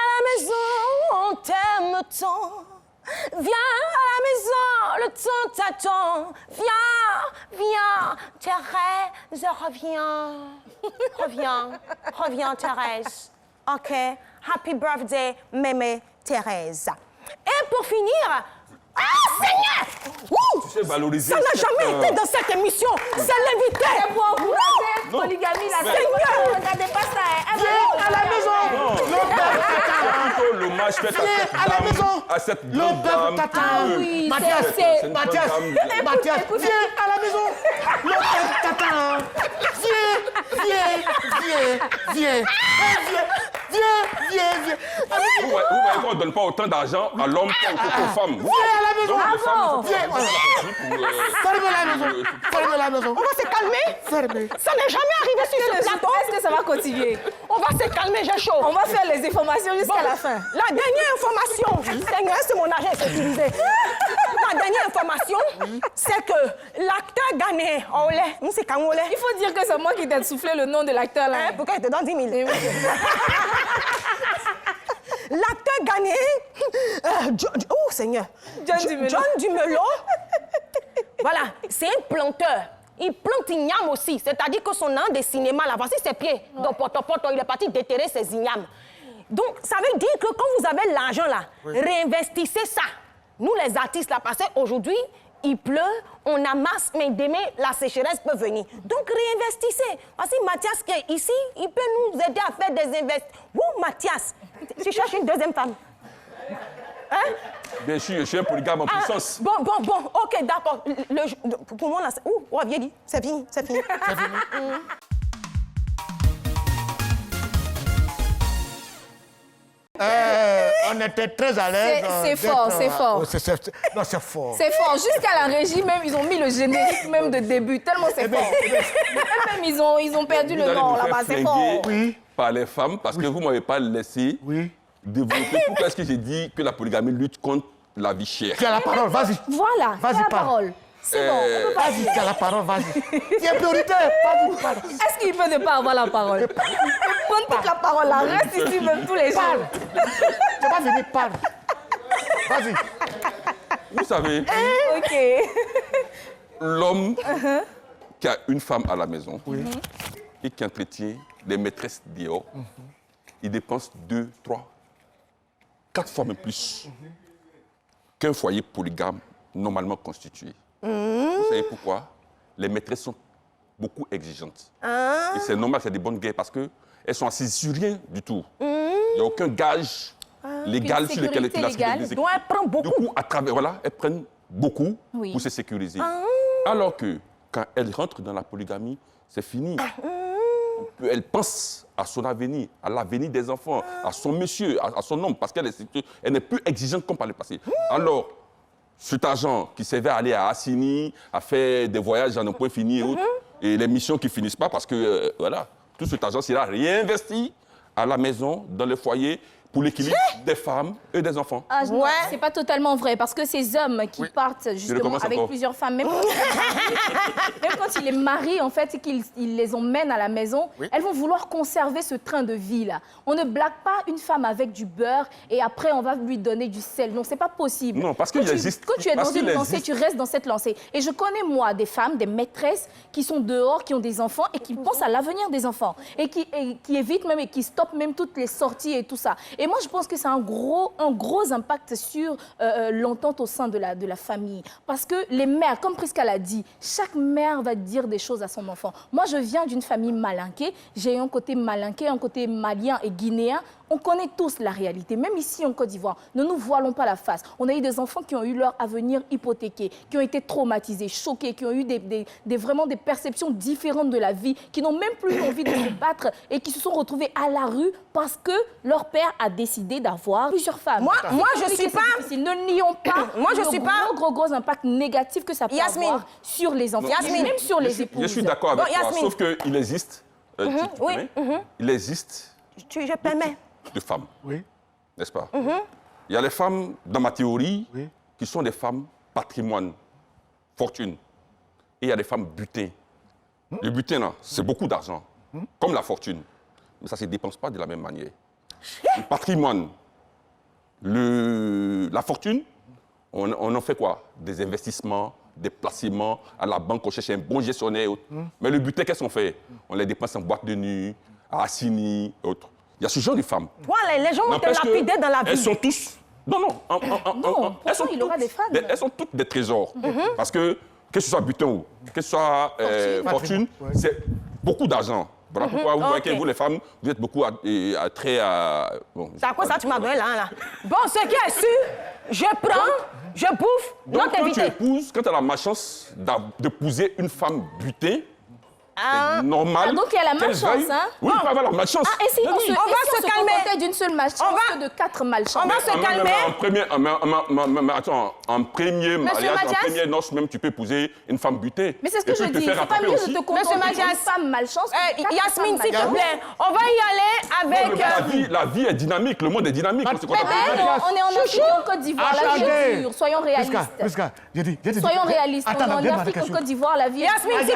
la maison, on t'aime tant. Viens à la maison, le temps t'attend. Viens, Thérèse, reviens, Thérèse. OK, happy birthday, Mémé Thérèse. Et pour finir, Seigneur! Tu sais valoriser. Ça n'a jamais été dans cette émission. C'est l'invité. C'est pour encourager la polygamie, la Seigneur! Regardez pas ça. Viens à la maison! Plutôt l'hommage fait à cette grande dame. Ah oui, Mathias, c'est... Mathias, viens à la maison! Le peuple t'attend! Viens! Vous voyez qu'on ne donne pas autant d'argent à l'homme qu'aux femmes. Viens à la maison! Donc, les femmes, Fermez la maison! On va se calmer. Fermez! Ça n'est jamais arrivé sur ce plateau. Est-ce que ça va continuer? On va se calmer, j'ai chaud. On va faire les informations jusqu'à la fin. La dernière information, Seigneur, c'est mon agent sécurisé. La dernière information, c'est que l'acteur ghanéen, Il faut dire que c'est moi qui t'ai soufflé le nom de l'acteur là. pourquoi il te donne 10 000? L'acteur ghanéen, Seigneur, John Dumelo, voilà, c'est un planteur. Il plante ignames aussi, c'est-à-dire que son nom de cinéma, là, voici ses pieds. Donc, il est parti déterrer ses ignames. Donc, ça veut dire que quand vous avez l'argent, là, réinvestissez ça. Nous, les artistes, là, parce qu'aujourd'hui, il pleut, on amasse, mais demain, la sécheresse peut venir. Donc, réinvestissez. Voici Mathias qui est ici, il peut nous aider à faire des investissements. Mathias, tu cherches une deuxième femme. Hein? Bien sûr, je suis un polygame en puissance. Bon, ok, d'accord. Pour moi, là, viens dit, c'est fini. On était très à l'aise. C'est fort. Non, c'est fort. C'est fort. Jusqu'à la régie, même, ils ont mis le générique même de début, tellement c'est fort. Même, ils ont perdu le nom là-bas, c'est fort. Oui. Par les femmes, parce que vous ne m'avez pas laissé développer. Pourquoi est-ce que j'ai dit que la polygamie lutte contre la vie chère? Tu as la parole, vas-y. Voilà, Vas-y, la parle. parole. C'est bon, on peut pas... Vas-y, tu as la parole, vas-y. Tu es prioritaire, vas-y, parle. Est-ce qu'il peut ne pas avoir la parole? Prends toute la parole là, reste ici même tous les jours. Tu vas venir, parle. Vas-y. Vous savez, OK. l'homme qui a une femme à la maison et qui entretient des maîtresses dehors, il dépense 2, 3, 4 fois même plus qu'un foyer polygame normalement constitué. Vous savez pourquoi? Les maîtresses sont beaucoup exigeantes. Et c'est normal, c'est des bonnes guerres parce qu'elles sont assises sur rien du tout. Il n'y a aucun gage légal sur lequel elles Donc, elles prennent beaucoup. Du coup, à travers, voilà, elles prennent beaucoup pour se sécuriser. Alors que quand elles rentrent dans la polygamie, c'est fini. Elle pense à son avenir, à l'avenir des enfants, à son monsieur, à son homme, parce qu'elle n'est plus exigeante comme par le passé. Alors, cet argent qui servait à aller à Assini, à faire des voyages à un point fini et autres, et les missions qui ne finissent pas parce que, voilà, tout cet argent sera réinvesti à la maison, dans le foyer, pour l'équilibre des femmes et des enfants. Ah, non, c'est pas totalement vrai, parce que ces hommes qui partent justement avec plusieurs femmes, même quand ils les marient, en fait, et qu'ils les emmènent à la maison, elles vont vouloir conserver ce train de vie-là. On ne blague pas une femme avec du beurre et après on va lui donner du sel. Non, c'est pas possible. Non, parce qu'il existe. Quand tu es dans une lancée, tu restes dans cette lancée. Et je connais, moi, des femmes, des maîtresses qui sont dehors, qui ont des enfants et qui pensent à l'avenir des enfants. Et qui évitent même et qui stoppent même toutes les sorties et tout ça. Et moi, je pense que c'est un gros impact sur l'entente au sein de la famille. Parce que les mères, comme Prisca l'a dit, chaque mère va dire des choses à son enfant. Moi, je viens d'une famille malinquée. J'ai un côté malinqué, un côté malien et guinéen. On connaît tous la réalité, même ici en Côte d'Ivoire. Ne nous voilons pas la face. On a eu des enfants qui ont eu leur avenir hypothéqué, qui ont été traumatisés, choqués, qui ont eu vraiment des perceptions différentes de la vie, qui n'ont même plus envie de se battre et qui se sont retrouvés à la rue parce que leur père a décidé d'avoir plusieurs femmes. Moi je suis pas... Ne nions pas gros impact négatif que ça peut avoir sur les enfants, et même sur les épouses. Je suis d'accord avec toi, sauf qu'il existe, il existe... Je permets. De femmes, n'est-ce pas? Il y a les femmes, dans ma théorie, qui sont des femmes patrimoine, fortune. Et il y a des femmes butin. Le butin, là, c'est beaucoup d'argent, comme la fortune. Mais ça ne se dépense pas de la même manière. Le patrimoine, la fortune, on en fait quoi? Des investissements, des placements à la banque, on cherche un bon gestionnaire et autres. Mais le butin, qu'est-ce qu'on fait? On les dépense en boîte de nuit, à Assini et autres. Il y a ce genre de femmes. Voilà, les gens vont te lapider dans la vie. Elles sont tous... Non. Il aura des femmes. Elles sont toutes des trésors. Parce que ce soit butin ou que ce soit fortune, c'est beaucoup d'argent. Voilà pourquoi vous voyez que vous, les femmes, vous êtes beaucoup très... Bon, c'est à quoi ça tu m'as donné là? Bon, ce qui est sûr, je prends, je bouffe, donc quand tu épouses, quand tu as la malchance d'épouser une femme butin, c'est normal. Donc il y a la malchance, hein? Oui, il peut avoir la malchance. On va se calmer d'une seule malchance que de 4 malchances. On va se calmer. En premier mariage, en première noce même, tu peux épouser une femme butée. Mais c'est ce que je dis, c'est pas mieux de te contenter d'une femme malchance. Yasmine, s'il te plaît, on va y aller avec... La vie est dynamique, le monde est dynamique. On est en Afrique, en Côte d'Ivoire, la vie est dure, soyons réalistes. Soyons réalistes, on est en Afrique, en Côte d'Ivoire, la vie est dure. Yasmine,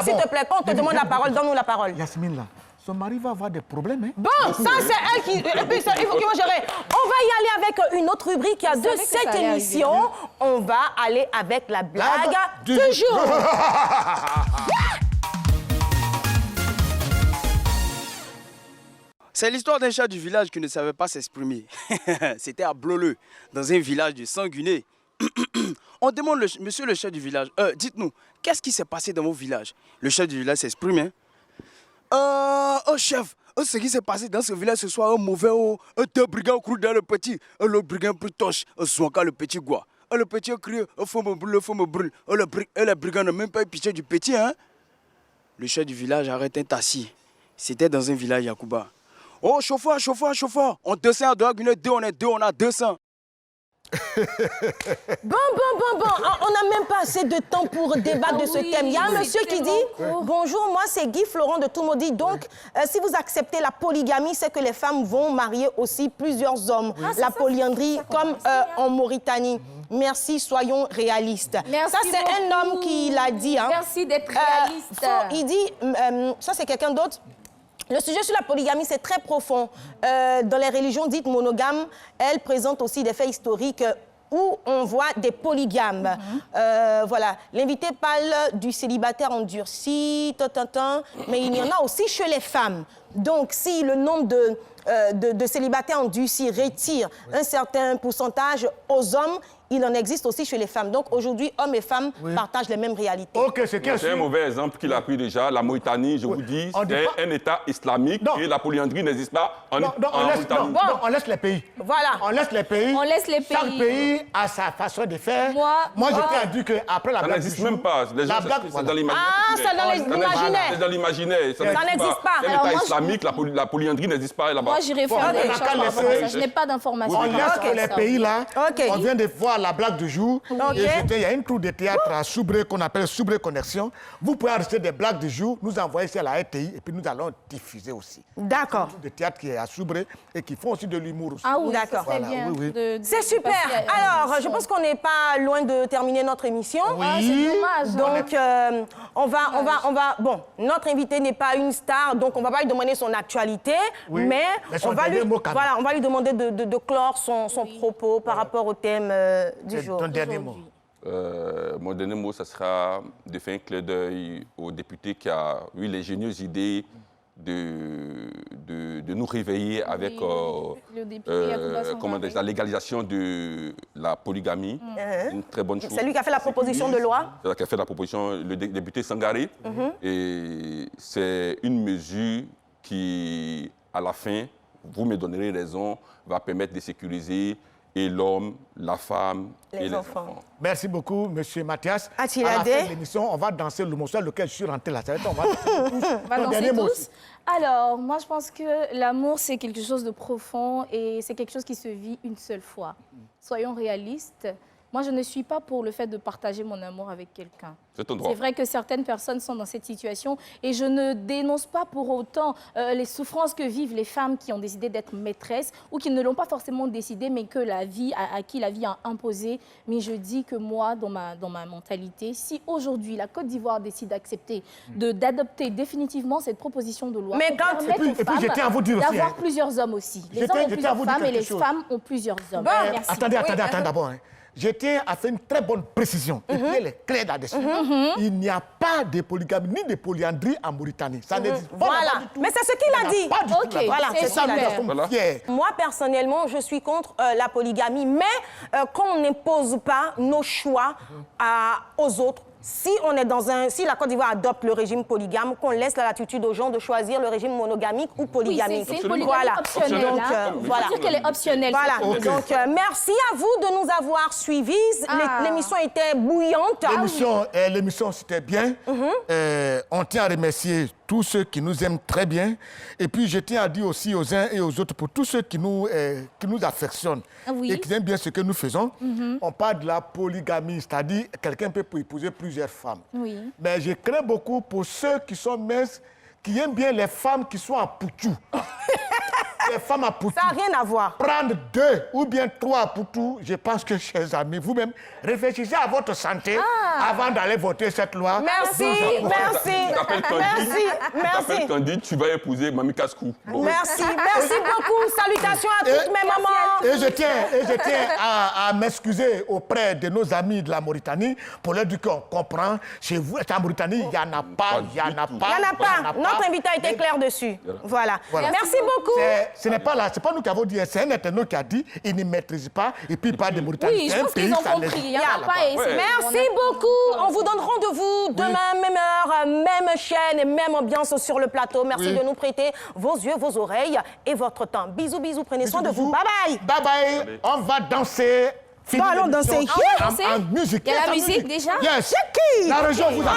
s'il te plaît, on te demande la parole, donne-nous la parole. Yasmine, là, son mari va avoir des problèmes. Hein? Bon, ça, c'est elle qui... Et puis, il faut qu'ils vont gérer. On va y aller avec une autre rubrique qui a de cette émission. On va aller avec la blague du jour. C'est l'histoire d'un chat du village qui ne savait pas s'exprimer. C'était à Bloleu, dans un village de Sanguiné. On demande, monsieur le chef du village, dites-nous, qu'est-ce qui s'est passé dans vos villages? Le chef du village s'exprime. Oh chef, ce qui s'est passé dans ce village ce soir, un mauvais, deux brigands courent dans le petit, l'autre brigand plus toche, Zouanka le petit goua. Le petit a crié, le feu me brûle, les brigands n'ont même pas eu pitié du petit, hein? Le chef du village arrête un taxi. C'était dans un village Yacouba. Oh chauffeur, on descend à Douaguiné, on est deux, on a 200. Bon, on n'a même pas assez de temps pour débattre de ce thème. Il y a un monsieur qui dit « Bonjour, moi c'est Guy Florent de Toumaudi. Donc, si vous acceptez la polygamie, c'est que les femmes vont marier aussi plusieurs hommes. La polyandrie, comme en Mauritanie. Merci, soyons réalistes. » Ça, c'est un homme qui l'a dit. Hein. Merci d'être réaliste. Il dit, ça c'est quelqu'un d'autre. Le sujet sur la polygamie, c'est très profond. Dans les religions dites monogames, elles présentent aussi des faits historiques où on voit des polygames. Voilà. L'invité parle du célibataire endurci, mais il y en a aussi chez les femmes. Donc, si le nombre de célibataires endurcis retire un certain pourcentage aux hommes, il en existe aussi chez les femmes. Donc aujourd'hui, hommes et femmes partagent les mêmes réalités. C'est un mauvais exemple qu'il a pris déjà. La Mauritanie, je vous dis, c'est un État islamique et la polyandrie n'existe pas en Mauritanie. On laisse les pays. Voilà. On laisse les pays. Chaque pays a sa façon de faire. Moi je tiens à dire qu'après la blague. Ça n'existe même pas. Les gens, c'est dans l'imaginaire. Ah, c'est dans l'imaginaire. C'est dans l'imaginaire. Ça n'existe pas. C'est un État islamique, la polyandrie n'existe pas là-bas. Moi, j'irai faire des recherches. Je n'ai pas d'informations. On laisse les pays là. On vient de voir la blague du jour. Ok. Et il y a une troupe de théâtre à Soubré qu'on appelle Soubré Connexion. Vous pouvez enregistrer des blagues du jour, nous envoyer ça à la RTI et puis nous allons diffuser aussi. D'accord. Une troupe de théâtre qui est à Soubré et qui font aussi de l'humour aussi. Ah oui, D'accord. c'est Voilà, bien. oui, oui. C'est super. Alors, je pense qu'on n'est pas loin de terminer notre émission. Ah, c'est dommage. Donc, on va. Bon, notre invité n'est pas une star, donc on va pas lui demander son actualité, Oui, mais mais son on va lui, dernier mot, quand même. voilà, on va lui demander de clore son propos par rapport au thème du jour. Ton dernier mot. Mon dernier mot, ce sera de faire un clin d'œil au député qui a eu les idées de nous réveiller avec le député Yacouba Sangaré. la légalisation de la polygamie. Une très bonne chose. C'est lui qui a fait la proposition de loi. C'est lui qui a fait la proposition, le député Sangaré. Et c'est une mesure qui, à la fin, vous me donnerez raison, va permettre de sécuriser et l'homme, la femme et les enfants. Merci beaucoup, M. Mathias. A-t-il À la aidé? fin de l'émission, on va danser le morceau lequel je suis rentré là. Ça va être, on va danser tous. On va Ton danser dernier mot tous. aussi. Alors, moi, je pense que l'amour, c'est quelque chose de profond et c'est quelque chose qui se vit une seule fois. Soyons réalistes. Moi, je ne suis pas pour le fait de partager mon amour avec quelqu'un. C'est ton droit. C'est vrai que certaines personnes sont dans cette situation et je ne dénonce pas pour autant les souffrances que vivent les femmes qui ont décidé d'être maîtresses ou qui ne l'ont pas forcément décidé, mais que la vie, à qui la vie a imposé. Mais je dis que moi, dans ma mentalité, si aujourd'hui la Côte d'Ivoire décide d'accepter, d'adopter définitivement cette proposition de loi, Mais pour quand- permettre Et aux puis, femmes je tiens à vous dire aussi, d'avoir hein. plusieurs hommes aussi. Les Je hommes tiens- ont je tiens à plusieurs vous dire femmes et quelque les chose. femmes ont plusieurs hommes. Merci. Attendez d'abord. Hein. Je tiens à faire une très bonne précision. Et puis elle est claire là-dessus. Il n'y a pas de polygamie ni de polyandrie en Mauritanie. Ça n'existe pas. Voilà. là-bas du tout. Mais c'est ce qu'il a dit. Pas du tout Ok, là-bas. Voilà, c'est c'est ça, super. nous sommes Voilà. fiers. Moi, personnellement, je suis contre la polygamie, mais qu'on n'impose pas nos choix aux autres. Si la Côte d'Ivoire adopte le régime polygame, qu'on laisse la latitude aux gens de choisir le régime monogamique ou Oui, polygamique. c'est une polygamie Voilà. optionnelle. Donc, hein. voilà. Il faut dire qu'elle est optionnelle. Voilà. cette Ok. polygamie. Donc, merci à vous de nous avoir suivis. Ah. L'émission était bouillante. L'émission, c'était bien. On tient à remercier tous ceux qui nous aiment très bien. Et puis, je tiens à dire aussi aux uns et aux autres, pour tous ceux qui nous affectionnent Oui. et qui aiment bien ce que nous faisons, on parle de la polygamie, c'est-à-dire quelqu'un peut épouser plusieurs femmes. Oui. Mais je crains beaucoup pour ceux qui sont minces, qui aiment bien les femmes qui sont à Poutou. Les femmes à Poutou. Ça n'a rien à voir. Prendre 2 ou bien 3 à Poutou, je pense que, chers amis, vous-même, réfléchissez à votre santé avant d'aller voter cette loi. Merci, Nous, merci, Tu t'appelles Candide. Tu merci. t'appelles Candide, tu vas épouser Mamie Cascou. Merci beaucoup. Salutations à toutes mes mamans. Et je tiens à m'excuser auprès de nos amis de la Mauritanie pour leur dire qu'on comprend. Chez vous, en Mauritanie, il n'y en a pas, il n'y en a pas. Il n'y en a pas. Notre invité a été clair dessus. Voilà. Voilà. Merci beaucoup. Ce n'est pas là, c'est pas nous qui avons dit, c'est un internaute qui a dit, il ne maîtrise pas, et puis il parle de Mauritanie. Oui, C'est je un pense pays, qu'ils ont ça compris. n'existe Il n'y en a là-bas. pas. Et c'est- Merci beaucoup. On vous donne rendez-vous demain, même heure, même chaîne et même ambiance sur le plateau. Merci Oui. de nous prêter vos yeux, vos oreilles et votre temps. Bisous, bisous. Prenez soin de vous. Bye bye. Bye bye. On va danser. Finir Bon, allons l'émission danser. Ah, on va danser? En musique. Il y a Yes, la en musique déjà? Yes. C'est qui? La région vous attend.